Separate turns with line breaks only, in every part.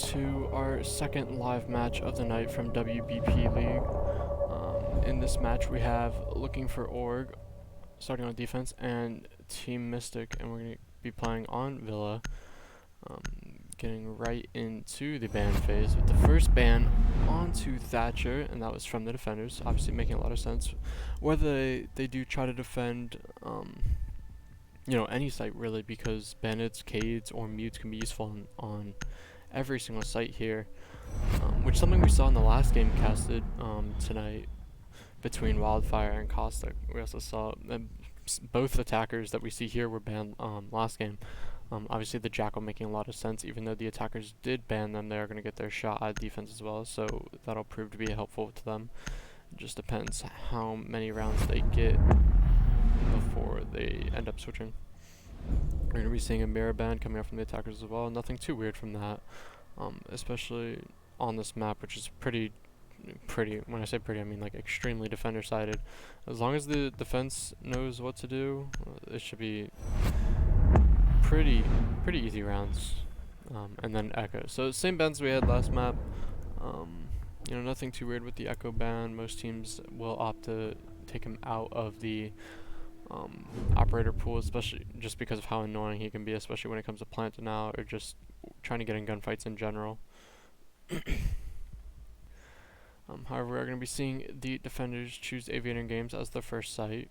to our second live match of the night from WBP League. In this match we have Looking for Org starting on defense and Team Mystic, and we're going to be playing on Villa. Getting right into the ban phase with the first ban onto Thatcher, and that was from the defenders, obviously making a lot of sense. Whether they do try to defend any site really, because bandits, cades, or mutes can be useful on every single site here, which is something we saw in the last game casted tonight between Wildfire and Caustic. We also saw both attackers that we see here were banned last game. Obviously the Jackal making a lot of sense, even though the attackers did ban them, they're going to get their shot at defense as well, so that'll prove to be helpful to them. It just depends how many rounds they get before they end up switching. We're going to be seeing a mirror ban coming up from the attackers as well. Nothing too weird from that, especially on this map, which is pretty. When I say pretty, I mean like extremely defender sided. As long as the defense knows what to do, it should be pretty easy rounds. And then Echo. So same bans we had last map. Nothing too weird with the Echo ban. Most teams will opt to take him out of the operator pool, especially just because of how annoying he can be, especially when it comes to planting out or just trying to get in gunfights in general. However, we're going to be seeing the defenders choose Aviator Games as their first site.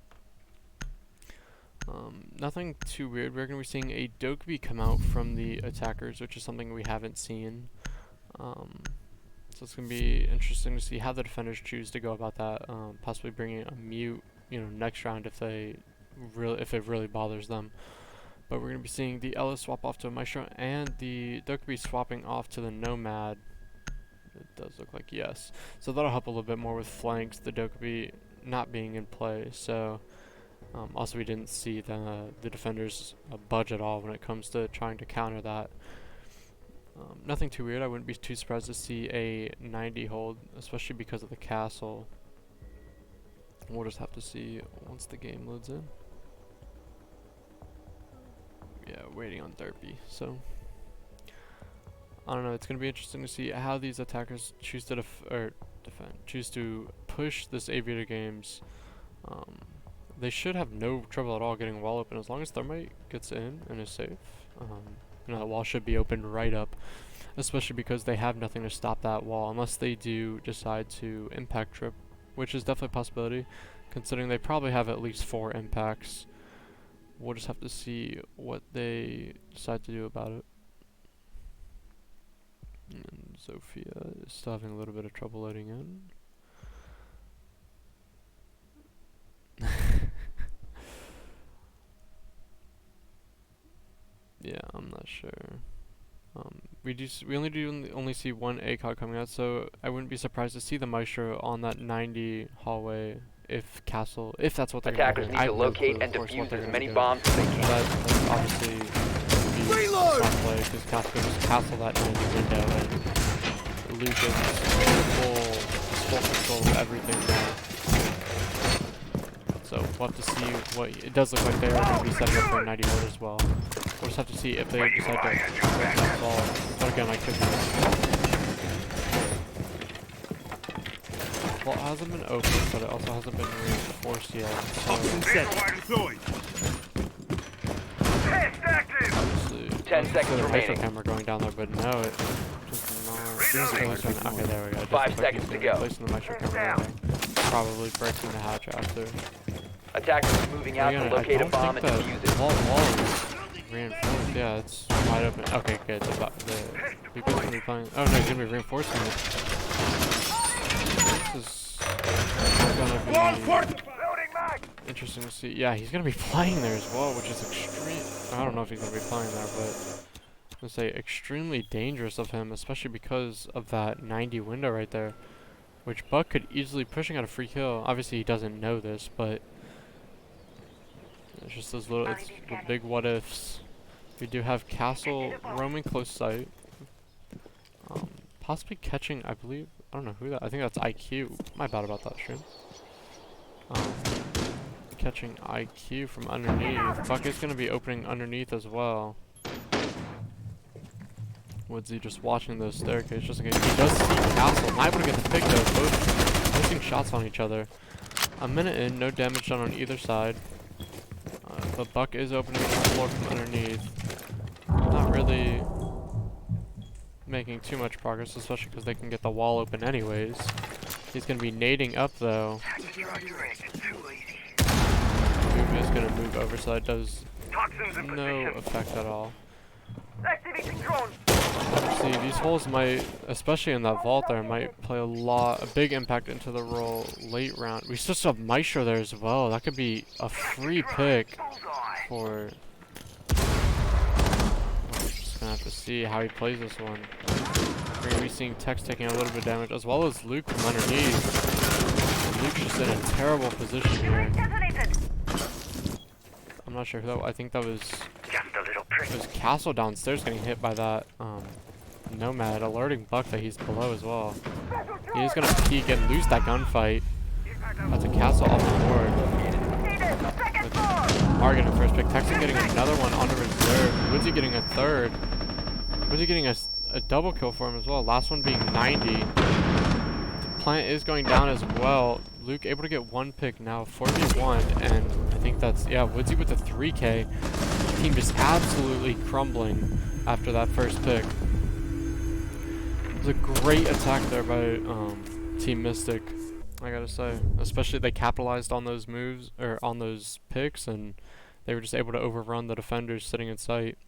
Nothing too weird. We're going to be seeing a Dokkaebi come out from the attackers, which is something we haven't seen. So it's going to be interesting to see how the defenders choose to go about that. Possibly bringing a mute, next round if it really bothers them. But we're going to be seeing the Ella swap off to a Maestro and the Dokkaebi swapping off to the Nomad. It does look like yes. So that'll help a little bit more with flanks, the Dokkaebi not being in play. So also we didn't see the defenders budge at all when it comes to trying to counter that. Nothing too weird. I wouldn't be too surprised to see a 90 hold, especially because of the castle. We'll just have to see once the game loads in. Yeah, waiting on Derpy. So I don't know. It's gonna be interesting to see how these attackers choose to choose to push this Aviator Games. They should have no trouble at all getting wall open as long as Thermite gets in and is safe. The wall should be opened right up, especially because they have nothing to stop that wall unless they do decide to impact trip, which is definitely a possibility, considering they probably have at least 4 impacts. We'll just have to see what they decide to do about it. And Sophia is still having a little bit of trouble loading in. Yeah, I'm not sure. We only see one ACOG coming out, so I wouldn't be surprised to see the Maestro on that 90 hallway if that's what they're going to do.
Attackers need to locate and defuse as many bombs as they can.
That's obviously be smart play, because Castle just castle that 90 window and Lucas full control of everything now. So we'll have to see what it does look like. They are going to be setting up for a 90 hold as well. We'll just have to see if they decide to break that ball. But again, I could be. Well, it hasn't been opened, but it also hasn't been reinforced yet. So obviously,
10 seconds remaining.
Camera going down there, but no, it does not. Okay, there we go.
5 seconds to go.
Placing the Maestro camera there. Probably breaking the hatch after.
Attackers moving out to locate a bomb and defuse it.
Wall is reinforced. Yeah, it's wide open. Okay, good. People's gonna be playing. Oh no, he's gonna be reinforcing it. This is gonna be interesting to see. Yeah, he's gonna be playing there as well, which is extreme. I don't know if he's gonna be playing there, but I'm gonna say extremely dangerous of him, especially because of that 90 window right there, which Buck could easily pushing out a free kill. Obviously, he doesn't know this, but it's just those little, it's the big what ifs. We do have Castle roaming close sight. Possibly catching, I believe, I don't know who that, I think that's IQ. My bad about that stream. Catching IQ from underneath. Buck is going to be opening underneath as well. Woodsy just watching the staircase just in case. He does see Castle. Not able to get the pick though. Both missing shots on each other. A minute in, no damage done on either side. But Buck is opening the floor from underneath. Not really making too much progress, especially because they can get the wall open anyways. He's going to be nading up though. Move is going to move over, so that does no effect at all. See, these holes might, especially in that vault there, might play a big impact into the roll late round. We still have Maestro there as well. That could be a free pick for... We're just gonna have to see how he plays this one. We're gonna be seeing Tex taking a little bit of damage, as well as Luke from underneath. And Luke's just in a terrible position here. I'm not sure who that was. I think that was... It was Castle downstairs getting hit by that Nomad, alerting Buck that he's below as well. He's gonna peek and lose that gunfight. That's a Castle off the board. With Mar getting first pick. Texan getting another one on the reserve. Woodsy getting a third. Woodsy getting a double kill for him as well. Last one being 90. The plant is going down as well. Luke able to get one pick now, 4v1, and I think that's, yeah, Woodsy with the 3K. The team just absolutely crumbling after that first pick. It was a great attack there by Team Mystic, I gotta say. Especially they capitalized on those moves, or on those picks, and they were just able to overrun the defenders sitting in sight.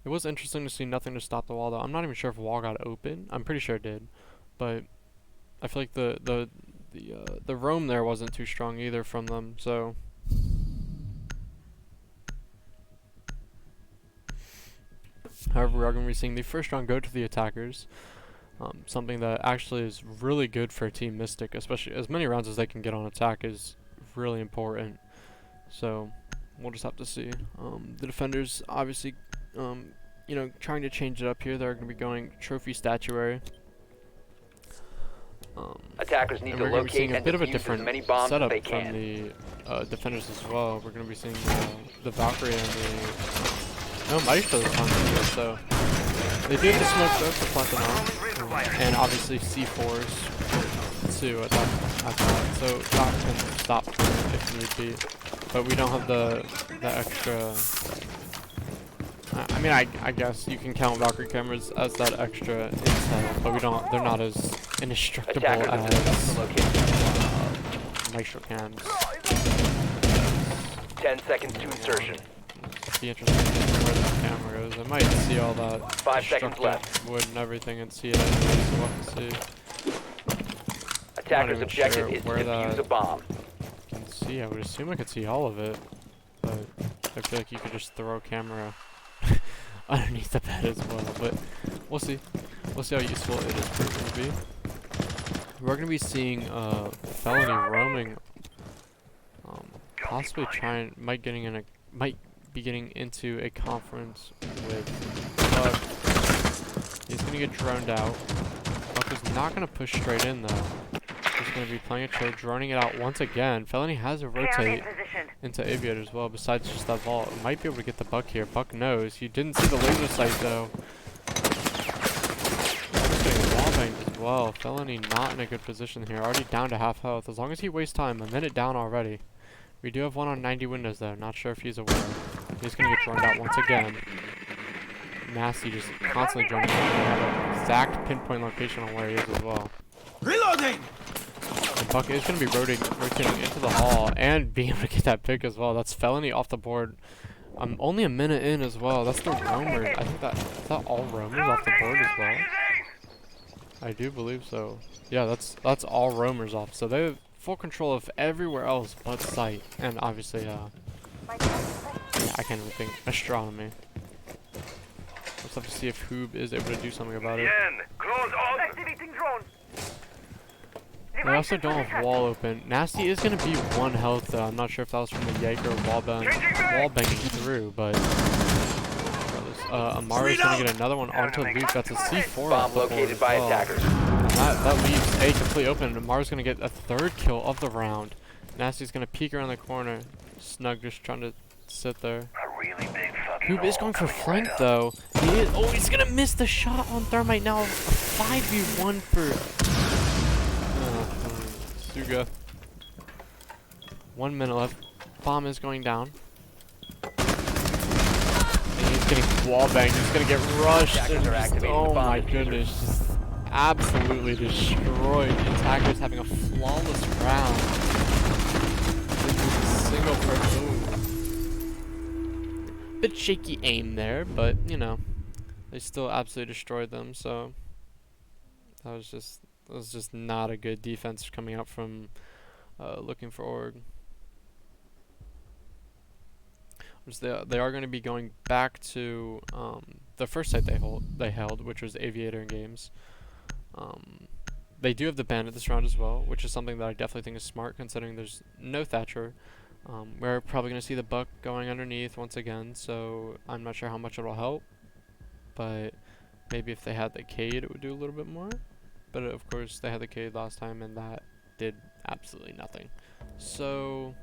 It was interesting to see nothing to stop the wall though. I'm not even sure if the wall got open. I'm pretty sure it did, but I feel like the roam there wasn't too strong either from them, so... However, we are going to be seeing the first round go to the attackers. Something that actually is really good for Team Mystic, especially as many rounds as they can get on attack is really important. So, we'll just have to see. The defenders, obviously, you know, trying to change it up here. They're going to be going trophy statuary.
Attackers need to locate and defuse as many bombs as they can.
From the defenders as well. We're going to be seeing the Valkyrie and the... No, Maestro this time too, so... They do have the smoke though for Platinum, and obviously C4s too at that, so that can stop if need be. But we don't have the extra... I mean, I guess you can count Valkyrie cameras as that extra intel, but we don't. They're not as indestructible as Maestro cams.
10 seconds to insertion.
Be interesting to see where that camera goes. I might see all that
5 seconds left.
Wood and everything and see it anyway, so we'll have to see.
Attacker's objective is to defuse a bomb.
You can see, I would assume I could see all of it, but I feel like you could just throw a camera underneath the bed as well, but we'll see. We'll see how useful it is proven to be. We're going to be seeing Felony roaming, possibly might be getting into a conference with Buck. He's going to get droned out. Buck is not going to push straight in though. He's going to be playing a chill, droning it out once again. Felony has a rotate into Aviator as well, besides just that vault. Might be able to get the Buck here. Buck knows. He didn't see the laser sight though. He's getting wallbanged as well. Felony not in a good position here. Already down to half health. As long as he wastes time, a minute down already. We do have one on 90 windows though. Not sure if he's aware. He's going to get droned out once again. Nasty just constantly droning out. They have an exact pinpoint location on where he is as well.
Reloading!
And Buck is going to be rotating into the hall and being able to get that pick as well. That's Felony off the board. Only a minute in as well. That's the roamers. I think is that all roamers off the board as well? I do believe so. Yeah, that's all roamers off. So they have full control of everywhere else but sight. And obviously, yeah, I can't even think. Astronomy. Let's have to see if Hoob is able to do something about it. They also don't have wall open. Nasty is going to be 1 health though. I'm not sure if that was from the Jaeger wall banging through, but Amara's going to get another one onto Luke. That's a C4
bomb located by attackers.
And that leaves A complete open, and Amara's going to get a 3rd kill of the round. Nasty's going to peek around the corner. Snug just trying to sit there.
A really big fuck
Hoop is going for flank though. Oh, he's gonna miss the shot on Thermite now. A 5v1 for Suga. 1 minute left. Bomb is going down. And he's getting wallbanged. He's gonna get rushed. And just, oh my goodness. Just absolutely destroyed. The attackers having a flawless round. Single person. Bit shaky aim there, but you know, they still absolutely destroyed them. So that was just not a good defense coming out from looking for org. Which they are going to be going back to the first site they held, which was Aviator Games. They do have the Bandit this round as well, which is something that I definitely think is smart considering there's no Thatcher. We're probably going to see the Buck going underneath once again, so I'm not sure how much it'll help. But maybe if they had the Cade, it would do a little bit more. But of course, they had the Cade last time, and that did absolutely nothing. So,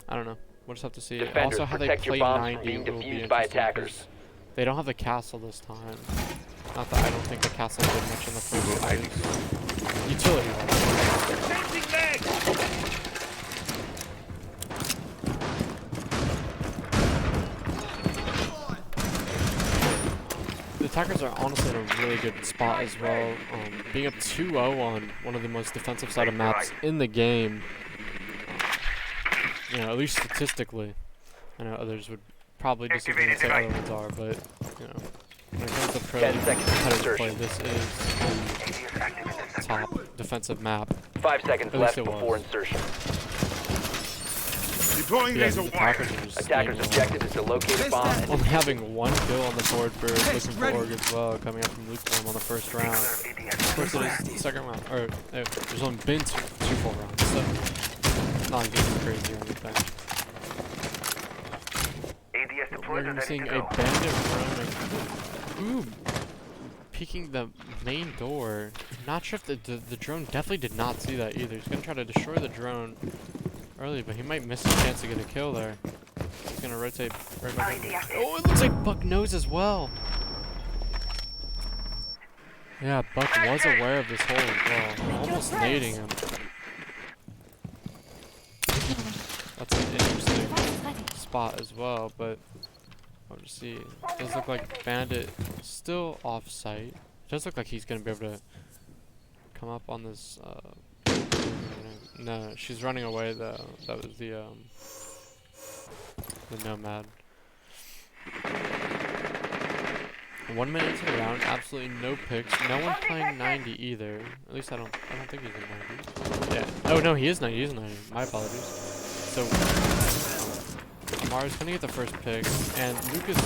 I don't know. We'll just have to see.
Defenders,
also, how they play 90 will be interesting. They don't have the castle this time. Not that I don't think the castle did much in the first phase. Utility wise. The attackers are honestly in a really good spot as well. Being up 2-0 on one of the most defensive sided maps in the game. You know, at least statistically. I know others would probably disagree and say other ones are, but, you know, when it comes to pro competitive play, this is the top defensive map.
5 seconds left before insertion.
Deploying laser wire.
Attackers' objective is to locate a bomb.
Only having 1 kill on the board for looking for org as well, coming up from lukewarm on the first round. Of course, it is the second round, or there's only been two full rounds, so it's not getting crazy or anything. We're seeing a bandit roaming. Ooh, peeking the main door. Not sure if the drone definitely did not see that either. He's gonna try to destroy the drone early, but he might miss his chance to get a kill there. He's gonna rotate right back. Oh, it looks like Buck knows as well. Yeah, Buck was aware of this hole as well. Almost nading him. That's an interesting spot as well, but I'll just see. It does look like Bandit still off site. It does look like he's gonna be able to come up on this. No, she's running away though. That was the Nomad. 1 minute into the round, absolutely no picks. No one playing 90 either. At least I don't think he's in 90. Yeah. Oh no, he is 90. He is 90. My apologies. So Amara's gonna get the first pick, and Lucas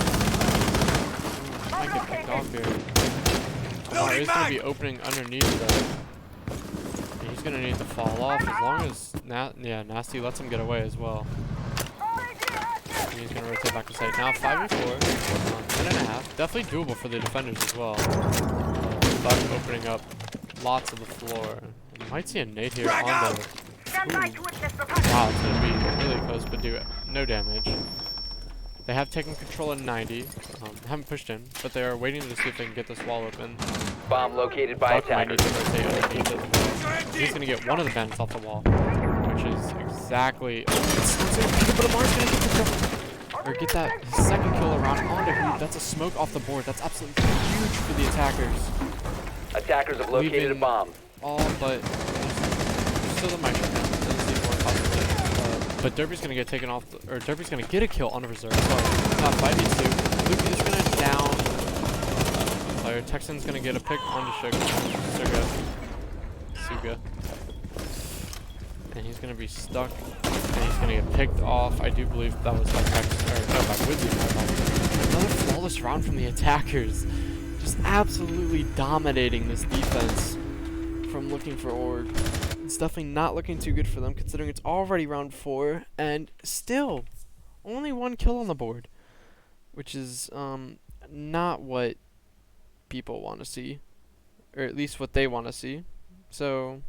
might get picked off here. Amara is gonna be opening underneath though. He's gonna need to fall off as long as Nasty lets him get away as well. And he's gonna rotate back to site. Now 5v4, 10.5. Definitely doable for the defenders as well. Buck opening up lots of the floor. You might see a nade here on the. Wow, it's gonna be really close, but do no damage. They have taken control at 90. Haven't pushed in, but they are waiting to see if they can get this wall open.
Bomb located by attackers.
He's gonna get one of the bandits off the wall, which is exactly. But Amar's gonna get the kill, or get that second kill around onto Hoop. That's a smoke off the board. That's absolutely huge for the attackers.
Attackers have located a bomb.
All but still the micro. But Derby's gonna get taken off, or Derby's gonna get a kill on a reserve. Sorry, not 5v2. Luke is gonna down. Player Texan's gonna get a pick onto Suga. And he's gonna be stuck. And he's gonna get picked off. I do believe that was by Texan, or no, by Woodley. Another flawless round from the attackers. Just absolutely dominating this defense from looking for org. It's definitely not looking too good for them considering it's already round 4 and still only 1 kill on the board, which is not what people want to see, or at least what they want to see. So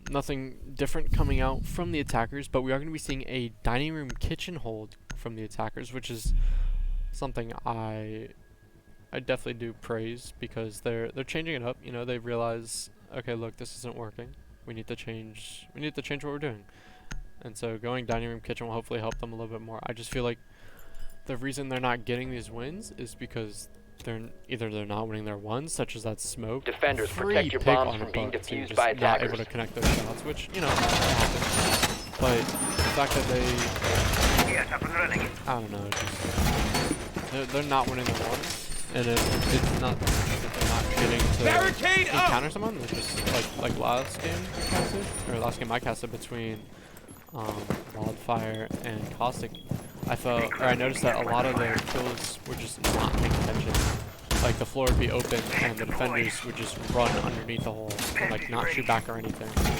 nothing different coming out from the attackers, but we are going to be seeing a dining room kitchen hold from the attackers, which is something I definitely do praise, because they're changing it up. You know, they realize, okay, look, this isn't working. We need to change what we're doing. And so going dining room kitchen will hopefully help them a little bit more. I just feel like the reason they're not getting these wins is because they're not winning their ones, such as that smoke.
Defenders,
Free
protect your
pick
bombs
on
from
a
being
buck to
defused
just
by
not
attackers.
able to connect those shots, which, you know, happens. But the fact that I don't know, just they're not winning their ones. And it's not that they're not getting to encounter someone. They're just like last game I casted between Wildfire and Caustic. I noticed that a lot of their kills were just not paying attention. Like the floor would be open and the defenders would just run underneath the hole and like not shoot back or anything. It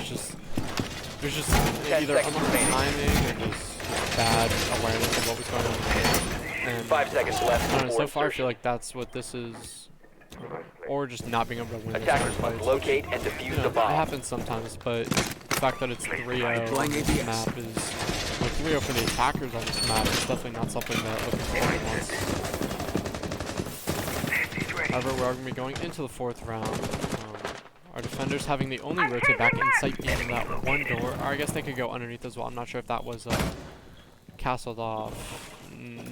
was just either unlucky timing or just bad awareness of what was going on. And
5 seconds left.
I don't know, so far I feel like that's what this is, or just not being able to win
Attackers
this
must
fight.
locate and defuse
You know,
the bomb.
it happens sometimes, but the fact that it's 3-0 on this map is, like 3-0 for the attackers on this map is definitely not something that looking forward wants. However, we are going to be going into the 4th round. Our defenders having the only rotate back in sight being that one door, or I guess they could go underneath as well. I'm not sure if that was castled off.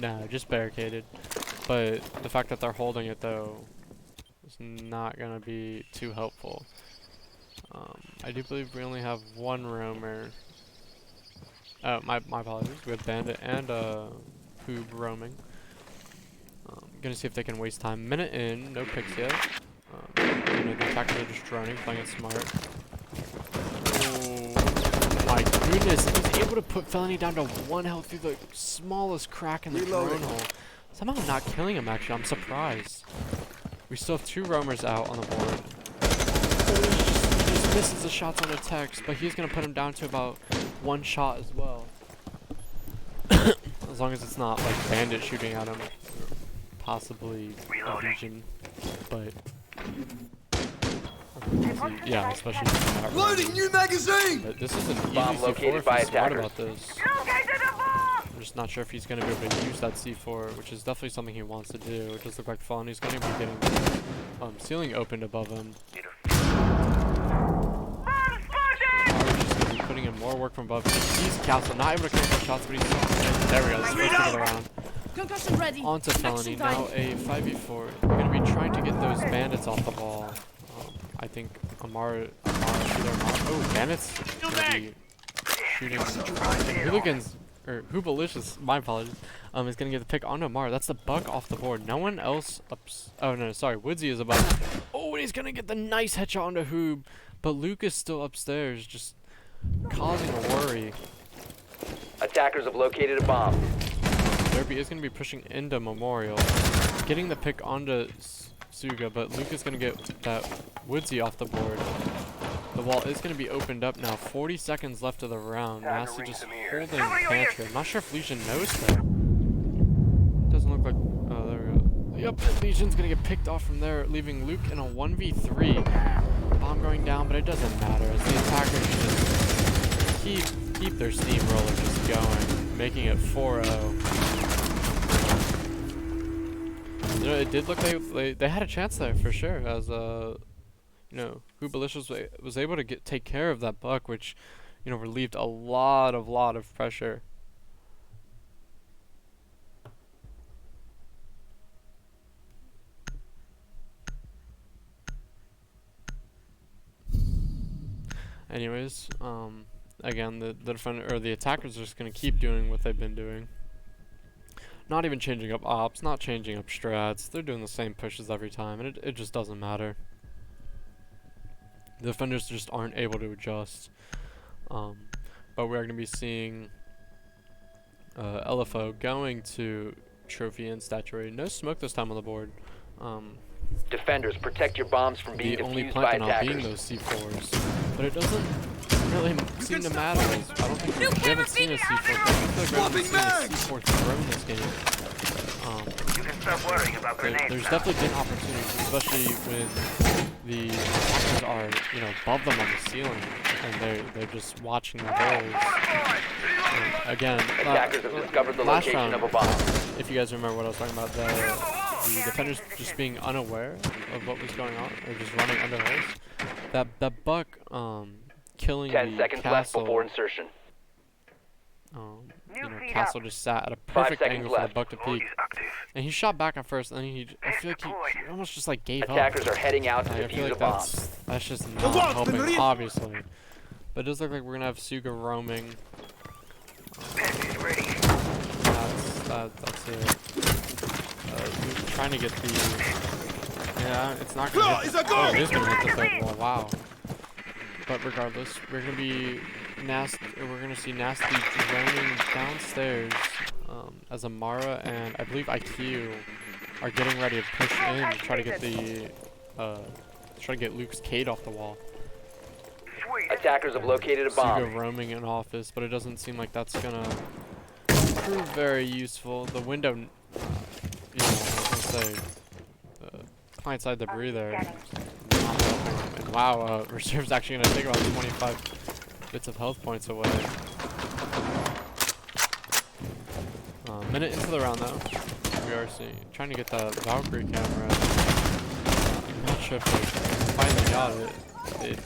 No, just barricaded. But the fact that they're holding it though is not gonna be too helpful. I do believe we only have one roamer. Oh, my apologies. We have Bandit and Hoob roaming. Gonna see if they can waste time. Minute in, no picks yet. You know, the attackers are just droning, playing it smart. My goodness, he's able to put Felony down to 1 health through the smallest crack in the drone hole. Somehow not killing him, actually. I'm surprised. We still have 2 roamers out on the board. He just misses the shots on the text, but he's going to put him down to about 1 shot as well. As long as it's not like Bandit shooting at him. Possibly a Legion, but... yeah, especially
loading new magazine.
But this is an easy
Bomb
C4
located
if
by
he's smart
attackers.
about this. I'm just not sure if he's going to be able to use that C4, which is definitely something he wants to do. It does look like Felony's going to be getting ceiling opened above him. Just going to be putting in more work from above. He's Castle, not able to connect the shots, but he's there we go. This is the first pick of the round.
Concussion ready.
Onto Felony, now a 5v4. We're going to be trying to get those bandits off the ball. I think Amar oh, Bandits going to be shooting. Hooligans, or Hoobalicious, my apologies, is going to get the pick onto Amar. That's the bug off the board. No one else oh no, sorry, Woodsy is above. Oh, and he's going to get the nice headshot onto Hoob, but Luke is still upstairs, just causing a worry.
Attackers have located a bomb.
Derby is going to be pushing into Memorial, getting the pick onto Suga, but Luke is going to get that Woodsy off the board. The wall is going to be opened up now. 40 seconds left of the round. Massey just holding pantry. I'm not sure if Legion knows that. Doesn't look like... oh, there we go. Yep, Legion's going to get picked off from there, leaving Luke in a 1v3. Bomb going down, but it doesn't matter, as the attackers just keep their steamroller just going, making it 4-0. You know, it did look like they had a chance there for sure, as you know, Hoobalicious was able to take care of that buck, which, you know, relieved a lot of pressure. Anyways, again, the defender or the attackers are just gonna keep doing what they've been doing. Not even changing up ops, not changing up strats. They're doing the same pushes every time, and it just doesn't matter. The defenders just aren't able to adjust. But we're going to be seeing LFO going to Trophy and Statuary. No smoke this time on the board.
Defenders, protect your bombs from being
The only
defused by
plant now being
attackers.
those C4s. But it doesn't really seem to matter. I don't think we haven't seen a C4 thrown. I feel like we haven't seen a C4 thrown this game. there's definitely been opportunities, especially when the attackers are, you know, above them on the ceiling, and they're just watching the holes. Again,
Attackers have discovered the
last
location
round,
of a bomb.
if you guys remember what I was talking about, the defenders just being unaware of what was going on, or just running under holes. That buck killing
10
the
seconds left
castle.
before insertion.
You know, Castle just sat at a
5
perfect
seconds
angle for the
left.
buck to peek, and he shot back at first, and then I feel like he almost just like gave up.
Attackers are heading out to
I feel
defuse a
like
bomb.
that's just not helping, obviously. But it does look like we're gonna have Suga roaming. That's it. We're trying to get the. Yeah, it's not gonna. Hit the, oh, it is gonna hit the third wall. Wow. But regardless, we're gonna be nasty. We're gonna see Nasty droning downstairs as Amara and I believe IQ are getting ready to push in to try to get the try to get Luke's Cade off the wall.
Attackers have located a bomb.
Suga roaming in office, but it doesn't seem like that's gonna prove very useful. The window, you know, I was gonna say, client side debris there. Not helping him. And wow, Reserve's actually gonna take about 25 bits of health points away. Minute into the round though, we are trying to get that Valkyrie camera. I'm not sure if they finally got it.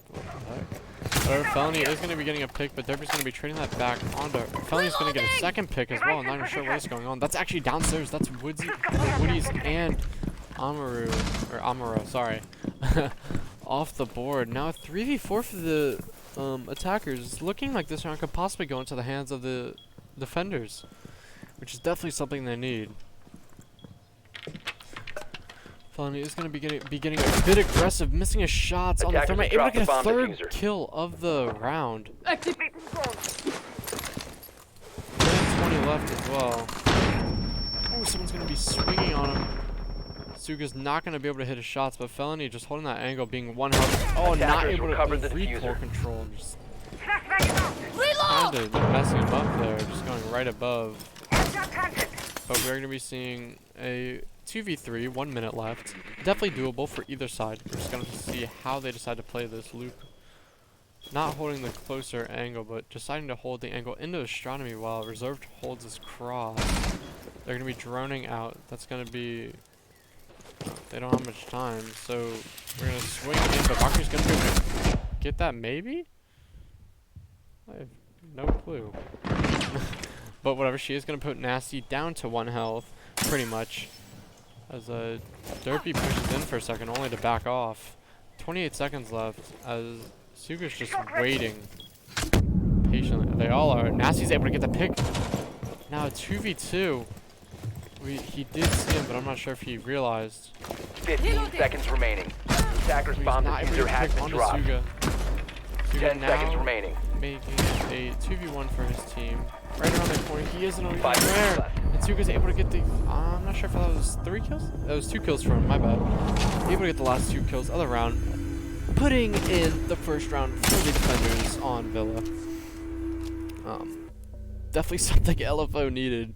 What the heck? Whatever, Felony is going to be getting a pick, but Derby's going to be trading that back onto. Felony's going to get a second pick as well. I'm not even sure what's going on. That's actually downstairs. That's Woody's and Amaro, sorry, off the board. Now a 3v4 for the attackers. It's looking like this round could possibly go into the hands of the defenders, which is definitely something they need. Felony is going to be getting a bit aggressive, missing his shots on the thermite, able to get a third kill of the round. 20 left as well. Oh, someone's going to be swinging on him. Suga's not going to be able to hit his shots, but Felony just holding that angle, being one health. Oh, not able to do recoil control. Just kind of messing him up there, just going right above. But we're going to be seeing a 2v3, 1 minute left. Definitely doable for either side. We're just going to see how they decide to play this. Luke not holding the closer angle, but deciding to hold the angle into astronomy while Reserved holds his cross. They're going to be droning out. That's going to be... they don't have much time, so we're going to swing in, but Valkyrie's going to get that maybe? I have no clue. But whatever, she is going to put Nasty down to 1 health, pretty much. As Derpy pushes in for a second, only to back off. 28 seconds left, as Suga's just waiting patiently. They all are. Nasty's able to get the pick. Now 2v2. He did see him, but I'm not sure if he realized.
15 seconds remaining. Attackers bomb diffuser has been dropped.
Suga
10 seconds remaining.
Making a 2v1 for his team. Right around the corner, he isn't over
5 seconds
there.
left.
And Suga's able to get the. I'm not sure if that was 3 kills. That was 2 kills for him. My bad. Able to get the last 2 kills of the round, putting in the first round for the defenders on Villa. Definitely something LFO needed.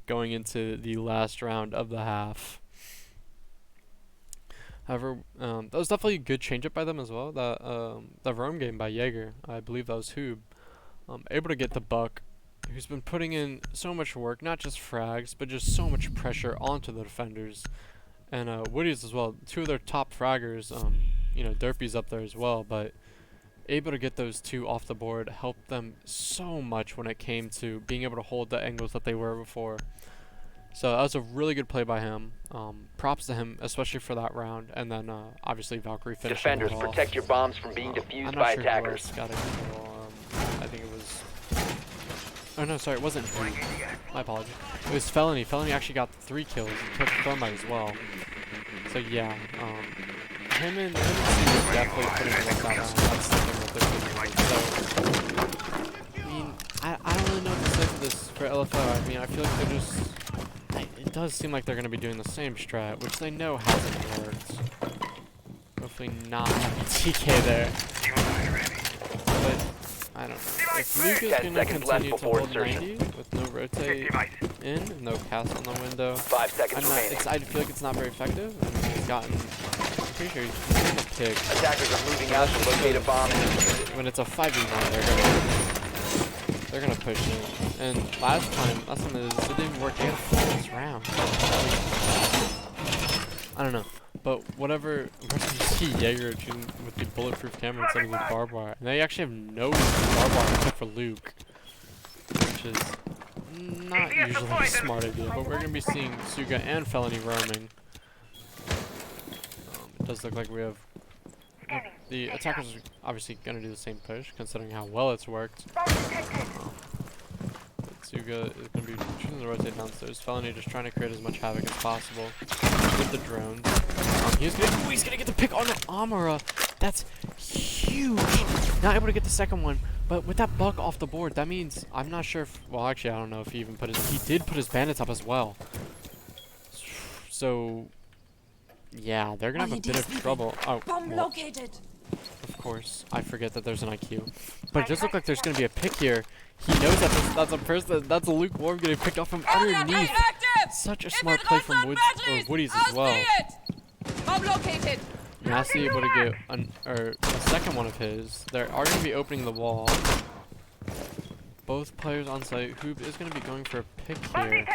Going into the last round of the half. However, that was definitely a good change-up by them as well. The roam game by Jaeger, I believe that was Hoob, able to get the buck, who's been putting in so much work, not just frags, but just so much pressure onto the defenders. And Woody's as well, 2 of their top fraggers, you know, Derpy's up there as well, but able to get those 2 off the board helped them so much when it came to being able to hold the angles that they were before. So that was a really good play by him. Props to him, especially for that round. And then obviously Valkyrie finished.
Defenders, protect your bombs from being defused by attackers.
Got a kill. I think it was. Oh no, sorry, it wasn't. My apologies. It was Felony. Felony actually got 3 kills. He killed the Thermite as well. So yeah, him and Steve are definitely putting in work that round. That's something that they're doing. So I mean, I don't really know what to say for this for LFO. I mean, I feel like they're just. It does seem like they're going to be doing the same strat, which they know hasn't worked. Hopefully not having TK there. But I don't know. If Luke is
10
going to
seconds left
continue to
before
hold
insertion.
90 with no rotate in, no cast on the window,
5 seconds remaining.
I feel like it's not very effective. I mean, he's gotten, I'm pretty sure he's getting a pick.
Attackers are moving out to locate a bomb and defuse it.
When it's a 5v1, they're gonna push it. And last time it didn't work out for this round. I don't know. But whatever, you see Jaeger with the bulletproof camera instead of the barbed wire. And they actually have no barbed wire except for Luke, which is not usually a smart idea. But we're gonna be seeing Suga and Felony roaming. It does look like we have the attackers are obviously gonna do the same push, considering how well it's worked. Suga is going to be choosing to rotate downstairs. Felony just trying to create as much havoc as possible with the drones. He's going to get the pick on the Amara. That's huge. Not able to get the second one, but with that buck off the board, that means I'm not sure if, well, actually, I don't know if he even he did put his bandits up as well. So, yeah, they're going to have a bit of trouble. Oh,
Bomb
well,
located.
of course, I forget that there's an IQ. But it does look like there's going to be a pick here. He knows that that's a person, that's a lukewarm getting picked off from underneath. Such a smart play from Woody's as well.
Bomb located.
Nasty able to get a second one of his. They are going to be opening the wall. Both players on site. Hoop is going to be going for a pick here.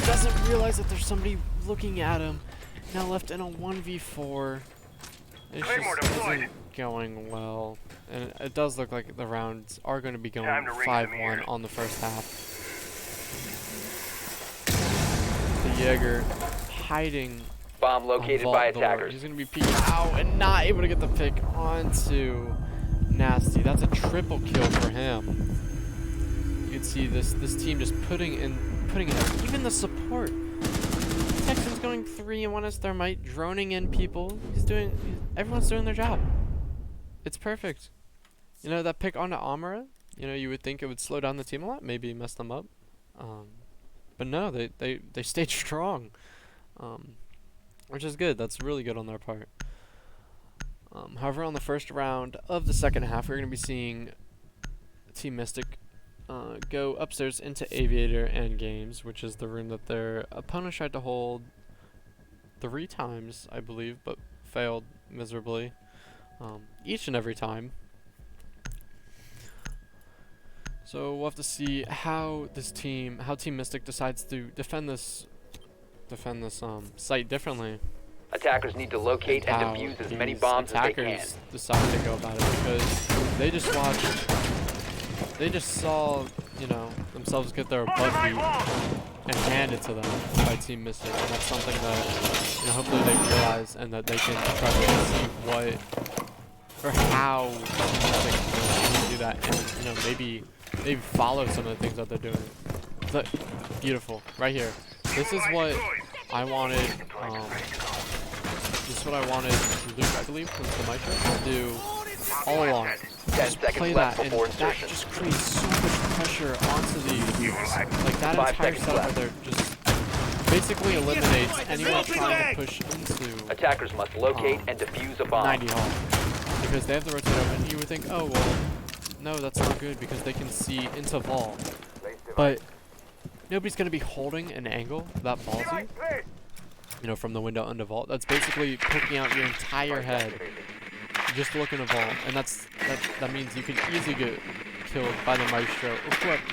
Doesn't realize that there's somebody looking at him. Now left in a 1v4. It just isn't going well. And it does look like the rounds are going to be going 5-1 on the first half. The Jaeger hiding.
Bomb located by attackers.
He's going to be peeking out and not able to get the pick onto Nasty. That's a triple kill for him. You can see this team just putting in even the support. Texan's going 3-1 as Thermite, droning in people. Everyone's doing their job. It's perfect. You know, that pick onto Amara, you know, you would think it would slow down the team a lot, maybe mess them up. But no, they stayed strong. Which is good. That's really good on their part. However, on the first round of the second half, we're going to be seeing Team Mystic go upstairs into Aviator and Games, which is the room that their opponent tried to hold 3 times, I believe, but failed miserably each and every time. So we'll have to see how Team Mystic decides to defend this site differently.
Attackers need to locate and defuse as many bombs as they can.
Attackers decide to go about it because they just saw, you know, themselves get their butt beat and handed to them by Team Mystic, and that's something that, you know, hopefully they realize and that they can try to see what or how Team Mystic can do that, and you know, maybe follow some of the things that they're doing. But beautiful, right here. This is what I wanted. This is what I wanted Luke, I believe, was the Maestro, to do all along.
10 seconds left before insertion.
That just creates so much pressure onto the like that entire setup where they're just basically eliminates anyone trying to push into
Attackers must locate and defuse a bomb.
90 hall because they have the rotate open. You would think, oh well, no, that's not good because they can see into vault, but nobody's gonna be holding an angle that ballsy, you know, from the window into vault. That's basically poking out your entire head. Just look in a vault, and that means you can easily get killed by the Maestro.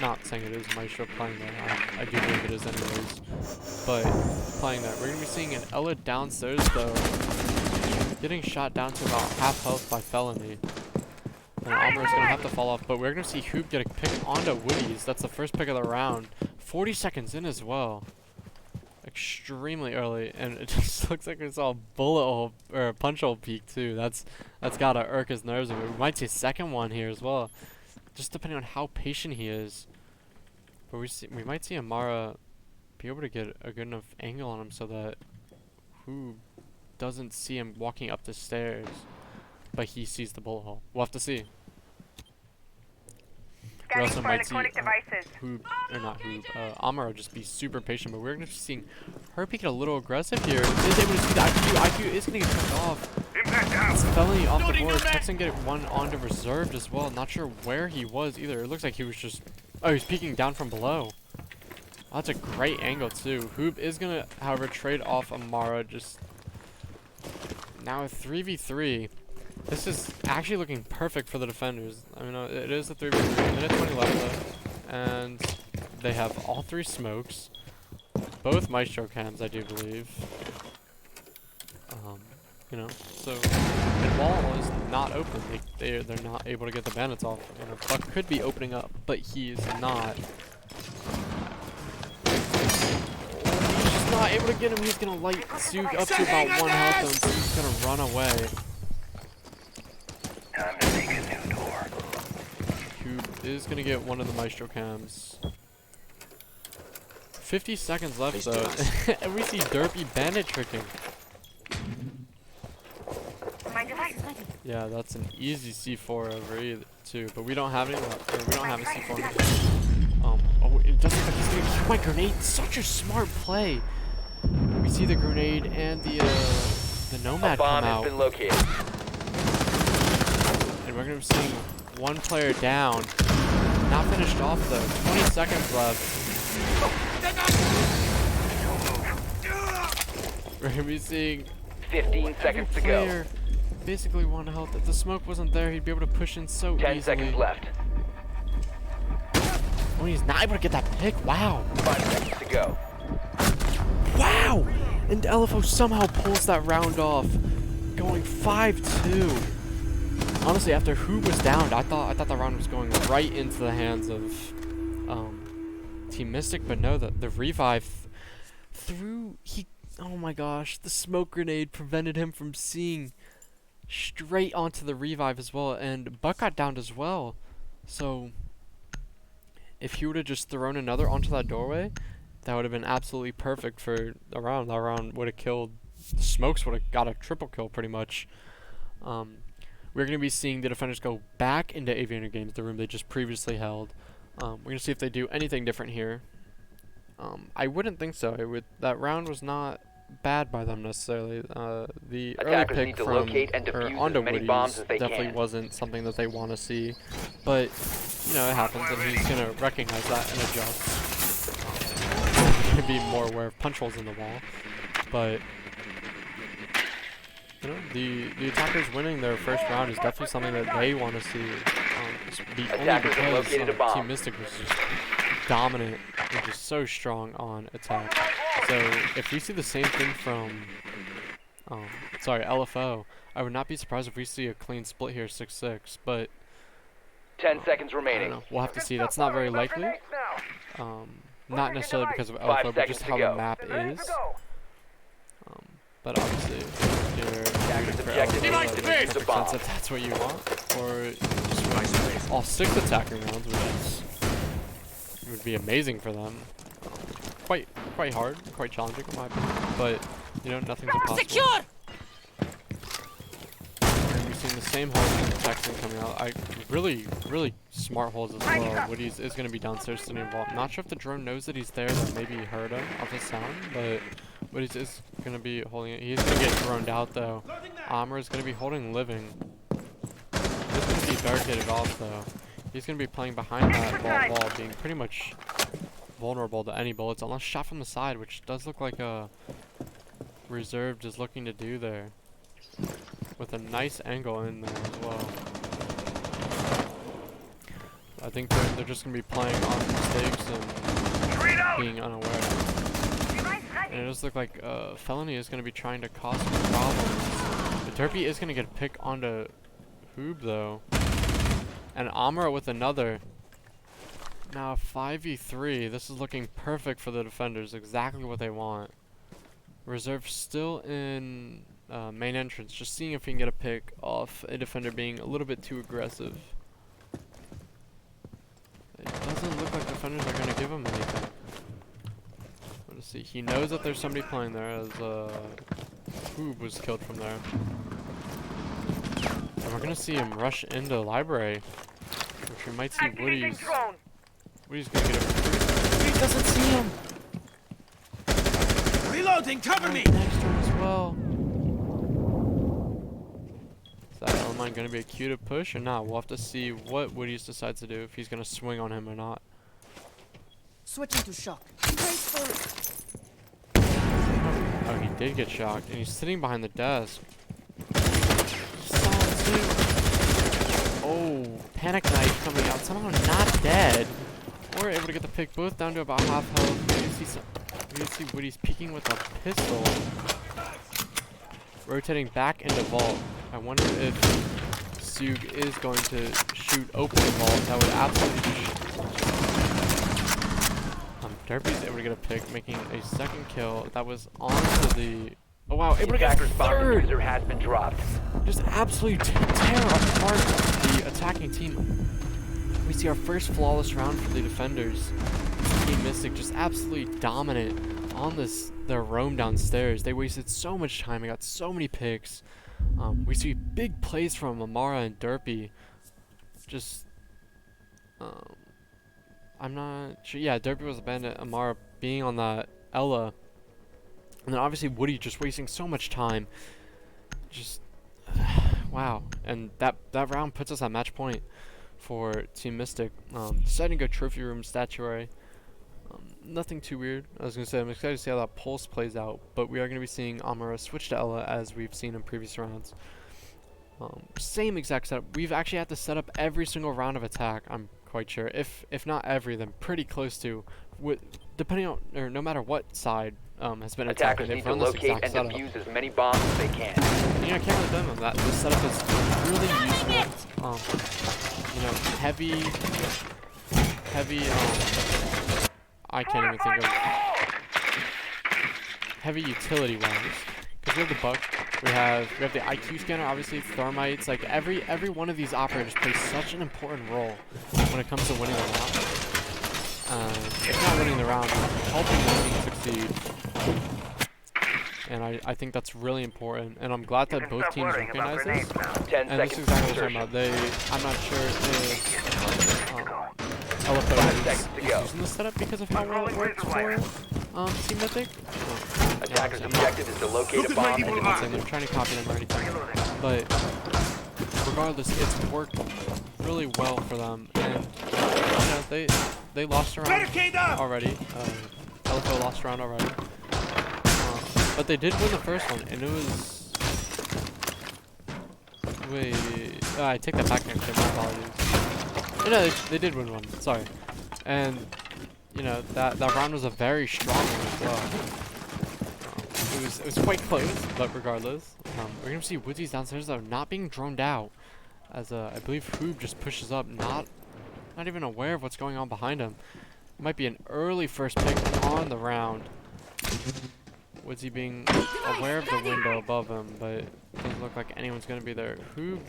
Not saying it is Maestro playing there. I do believe it is anyways. But playing that. We're gonna be seeing an Ella downstairs though, getting shot down to about half health by Felony. And Amara's gonna have to fall off, but we're gonna see Hoop get a pick onto Woody's. That's the first pick of the round. 40 seconds in as well. Extremely early, and it just looks like we saw a bullet hole or a punch hole peak too. That's gotta irk his nerves. We might see a second one here as well, just depending on how patient he is. But we might see Amara be able to get a good enough angle on him so that who doesn't see him walking up the stairs, but he sees the bullet hole. We'll have to see. We also might see Amara just be super patient, but we're going to be seeing her get a little aggressive here. Is able to see the IQ is going to get cut off. It's Felony off the board. Texan get one onto reserved as well. Not sure where he was either. It looks like he was just... Oh, he's peeking down from below. Oh, that's a great angle too. Hoop is going to, however, trade off Amara. Just now a 3v3. This is actually looking perfect for the defenders. I mean, it is a 3v3. Minute 20 left though. And they have all three smokes. Both Maestro cams, I do believe. You know, so the wall is not open. They're not able to get the bandits off. You know, Buck could be opening up, but he's not. He's just not able to get him. He's gonna light Zug up to about 1 health, and so he's gonna run away.
Time to make a new door.
Cube is gonna get one of the Maestro cams. 50 seconds left though, and we see Derpy bandit tricking. Yeah, that's an easy C4 over either too, but we don't have any left. We don't have a C4. Oh, it doesn't look like he's gonna kill my grenade. Such a smart play. We see the grenade and the Nomad come out.
Bomb has been located.
And we're gonna be seeing one player down. Not finished off though. 20 seconds left. We're gonna be seeing
15 seconds to go.
Basically 1 health. If the smoke wasn't there, he'd be able to push in so
10
easily.
seconds left.
Oh, he's not able to get that pick. Wow.
5 seconds to go.
Wow! And LFO somehow pulls that round off, going 5-2. Honestly, after Hoop was downed, I thought the round was going right into the hands of Team Mystic, but no, the revive through oh my gosh, the smoke grenade prevented him from seeing straight onto the revive as well, and Buck got downed as well. So if he would have just thrown another onto that doorway, that would have been absolutely perfect for a round. That round would have killed. The smokes would have got a triple kill pretty much. We're going to be seeing the defenders go back into Aviator Games, the room they just previously held. We're going to see if they do anything different here. I wouldn't think so. That round was not bad by them necessarily. The early pick from onto Woody's definitely wasn't something that they want to see, but you know, it happens, and he's gonna recognize that and adjust. He's gonna be more aware of punch holes in the wall, but you know, the attackers winning their first round is definitely something that they want to see. Only because Team Mystic was just dominant and just so strong on attack. So if we see the same thing from LFO, I would not be surprised if we see a clean split here, 6-6, but
10 seconds
I
remaining.
don't know. We'll have to see. That's not very likely. Not necessarily because of LFO, but just how the map is. But obviously, if that's what you want, or just all 6 attacking rounds, which would be amazing for them. Quite hard, quite challenging in my opinion, but you know, nothing's impossible.
Secure!
And we've seen the same holes in the Texan coming out. Really smart holes as well. Woody's is going to be downstairs sitting involved. Not sure if the drone knows that he's there, that maybe he heard him off the sound, but Woody's is going to be holding it. He's going to get droned out though. Amr is going to be holding living. He's going to be barricaded off though. He's going to be playing behind that wall, being pretty much vulnerable to any bullets unless shot from the side, which does look like a reserved is looking to do there, with a nice angle in there as well. I think they're just going to be playing on mistakes and being unaware. And it does look like Felony is going to be trying to cause some problems. But Derpy is going to get a pick onto Hoob though, and Amra with another. Now 5v3, this is looking perfect for the defenders, exactly what they want. Reserve still in main entrance, just seeing if we can get a pick off a defender being a little bit too aggressive. It doesn't look like defenders are going to give him anything. Let's see, he knows that there's somebody playing there as Hoob was killed from there. And we're going to see him rush into library, which we might see Woody's. Woody's gonna get him. Woody doesn't see him!
Reloading, cover me!
Next turn as well. timeline going to be a cue to push or not? We'll have to see what Woody's decides to do, if he's going to swing on him or not.
Switching to shock. Graceful.
Oh, he did get shocked, and he's sitting behind the desk. Solid too. Oh, panic knife coming out. Somehow not dead. We're able to get the pick, both down to about half health. You can see Woody's peeking with a pistol. Rotating back into vault. I wonder if Sug is going to shoot open the vault. That would absolutely Derpy's able to get a pick, making a second kill. That was onto the... Oh wow, able to get a third!
User has been dropped.
Just absolutely tear apart the attacking team. We see our first flawless round for the defenders. Team Mystic just absolutely dominant on their roam downstairs. They wasted so much time, they got so many picks. We see big plays from Amara and Derpy. Just... I'm not sure. Yeah, Derpy was a bandit. Amara being on that Ella. And then obviously Woody just wasting so much time. Just wow. And that round puts us at match point for Team Mystic. Deciding to go trophy room statuary. Nothing too weird. I was gonna say I'm excited to see how that pulse plays out, but we are gonna be seeing Amara switch to Ella as we've seen in previous rounds. Same exact setup. We've actually had to set up every single round of attack. I'm quite sure, if not every, then pretty close to, depending on, or no matter what side has been attacking.
Attackers
They've
need to
run this
locate
exact
and
setup.
defuse as many bombs as they can.
You know, I can't really blame them. That this setup is really useful. You know, heavy. I can't even think of heavy utility wise. Because we have the buck. We have the IQ scanner, obviously, thermites, like every one of these operators plays such an important role when it comes to winning the round. If not winning the round, helping the team succeed. And I think that's really important, and I'm glad that both teams recognize this.
10
And this is exactly what I'm talking about. I'm not sure if LFO is using this setup because of how well it works for Team Mythic.
Attacker's objective is to locate a bomb and
I'm trying to copy them or anything, but regardless, it's worked really well for them, and you know, they lost a round already. LFO lost a round already, but they did win the first one, and it was... Wait, I take that back next time. My apologies. No, they did win one. Sorry, and you know that round was a very strong one as well. It was quite close, but regardless, we're gonna see Woody's downstairs though, not being droned out, as I believe Hoob just pushes up, not even aware of what's going on behind him. It might be an early first pick on the round. Woodsy being aware of the window above him, but it doesn't look like anyone's gonna be there. Hoob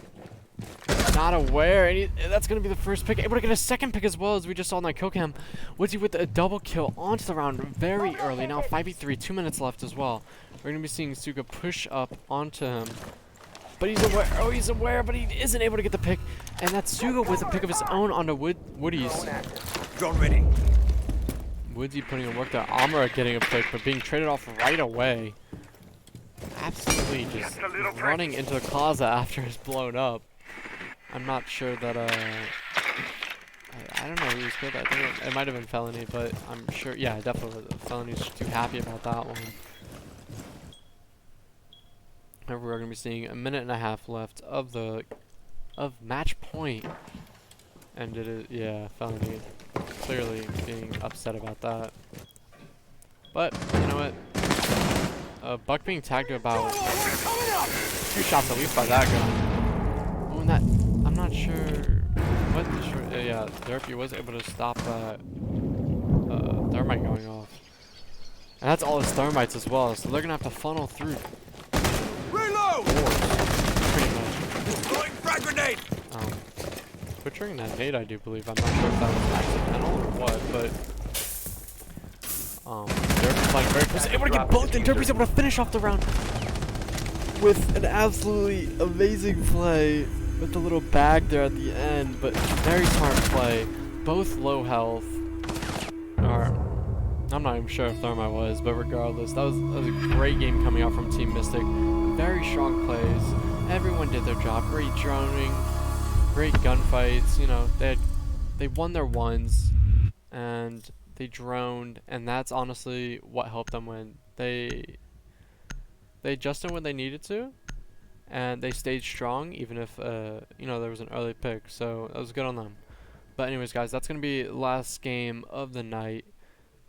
not aware, and that's gonna be the first pick. Able to get a second pick as well, as we just saw in that kill cam. Woodsy with a double kill onto the round very early. Now 5v3, 2 minutes left as well. We're gonna be seeing Suga push up onto him, but he's aware. Oh, he's aware, but he isn't able to get the pick. And that's Suga with a pick of his own onto Woody's.
Drone ready.
Woodsy putting in work there. Amara getting a pick, but being traded off right away. Absolutely just running into the closet after it's blown up. I'm not sure that, I don't know who was killed. I think it might have been Felony, but I'm sure, yeah, definitely Felony's too happy about that one. However, we're going to be seeing a minute and a half left of match point. And it is, yeah, Felony clearly being upset about that. But, you know what? Buck being tagged to about 2 shots at least by that gun. Oh, and that, I'm not sure what the yeah, Derpy was able to stop that thermite going off. And that's all his thermites as well, so they're gonna have to funnel through.
Reload!
Pretty much.
Throwing frag grenade!
Butchering that nade, I do believe. I'm not sure if that was accidental or what, but Derpy's playing very close, able to get both, and Derpy's able to finish off the round with an absolutely amazing play with the little bag there at the end, but very smart play. Both low health. Or I'm not even sure if Thermite was, but regardless, that was a great game coming out from Team Mystic. Very strong plays, everyone did their job. Great droning, great gunfights. You know, they won their ones, and they droned, and that's honestly what helped them win. They adjusted when they needed to, and they stayed strong even if you know, there was an early pick. So that was good on them. But anyways, guys, that's gonna be last game of the night.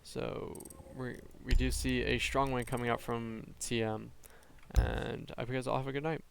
So we do see a strong win coming out from TM, and I hope you guys all have a good night.